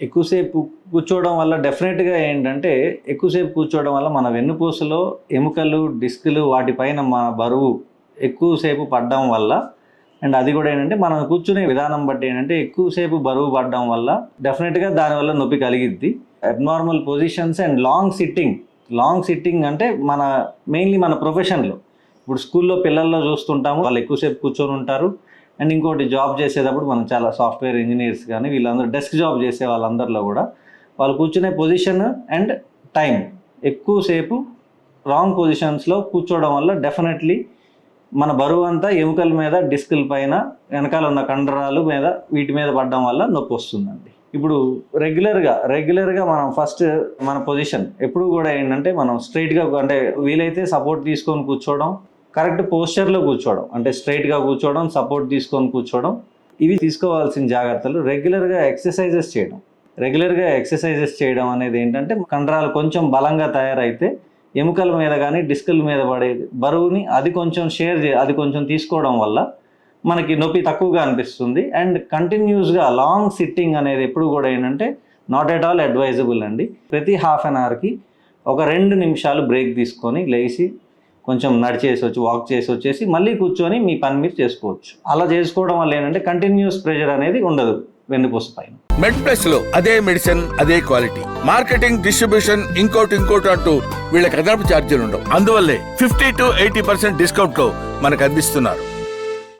ఎక్కువసేపు కూర్చోవడం వల్ల డెఫినెట్‌గా ఏంటంటే, ఎక్కువసేపు కూర్చోవడం వల్ల మన వెన్నుపూసలో ఎముకలు, డిస్కులు వాటిపైన మన బరువు ఎక్కువసేపు పడడం వల్ల అండ్ అది కూడా ఏంటంటే మనం కూర్చునే విధానం బట్టి ఏంటంటే ఎక్కువసేపు బరువు పడడం వల్ల డెఫినెట్‌గా దానివల్ల నొప్పి కలిగిద్ది. Abnormal positions and long sitting అంటే మెయిన్లీ మన ప్రొఫెషన్‌లో ఇప్పుడు స్కూల్లో పిల్లల్లో చూస్తుంటాము. వాళ్ళు ఎక్కువసేపు కూర్చొని ఉంటారు. అండ్ ఇంకోటి జాబ్ చేసేటప్పుడు మనం చాలా సాఫ్ట్వేర్ ఇంజనీర్స్ కానీ వీళ్ళందరూ డెస్క్ జాబ్ చేసే వాళ్ళందరిలో కూడా వాళ్ళు కూర్చునే పొజిషన్ అండ్ టైం ఎక్కువసేపు రాంగ్ పొజిషన్స్లో కూర్చోవడం వల్ల డెఫినెట్లీ మన బరువు అంతా ఎముకల మీద, డిస్కుల పైన, వెనకాల ఉన్న కండరాలు మీద వీటి మీద పడడం వల్ల నొప్పి వస్తుందండి. ఇప్పుడు రెగ్యులర్గా మనం ఫస్ట్ మన పొజిషన్ ఎప్పుడు కూడా ఏంటంటే మనం స్ట్రైట్గా అంటే వీలైతే సపోర్ట్ తీసుకొని కూర్చోవడం, కరెక్ట్ పోస్చర్లో కూర్చోవడం అంటే స్ట్రైట్గా కూర్చోవడం, సపోర్ట్ తీసుకొని కూర్చోవడం, ఇవి తీసుకోవాల్సిన జాగ్రత్తలు. రెగ్యులర్గా ఎక్సర్సైజెస్ చేయడం అనేది ఏంటంటే కండరాలు కొంచెం బలంగా తయారైతే ఎముకల మీద కానీ డిస్కుల మీద పడే బరువుని అది కొంచెం తీసుకోవడం వల్ల మనకి నొప్పి తక్కువగా అనిపిస్తుంది. అండ్ కంటిన్యూస్గా లాంగ్ సిట్టింగ్ అనేది ఎప్పుడు కూడా ఏంటంటే నాట్ ఎట్ ఆల్ అడ్వైజబుల్ అండి. ప్రతి హాఫ్ అన్ అవర్కి ఒక 2 నిమిషాలు బ్రేక్ తీసుకొని లేచి కొంచెం వాక్ చేసి వచ్చేసి మళ్ళీ కూర్చొని మీ పని మీరు చేసుకోవచ్చు. అలా చేసుకోవడం వల్ల ఏంటంటే కంటిన్యూస్ ప్రెషర్ అనేది ఉండదు వెన్నుపూస పైన. మెడ్ప్లస్ లో అదే మెడిసిన్ అదే క్వాలిటీ, మార్కెటింగ్, డిస్ట్రిబ్యూషన్, ఇంకోటి అంటూ వీళ్ళకి అదనపు ఛార్జీలు ఉండవు. అందువల్లే 50 to 80% డిస్కౌంట్ లో మనకు అందిస్తున్నారు.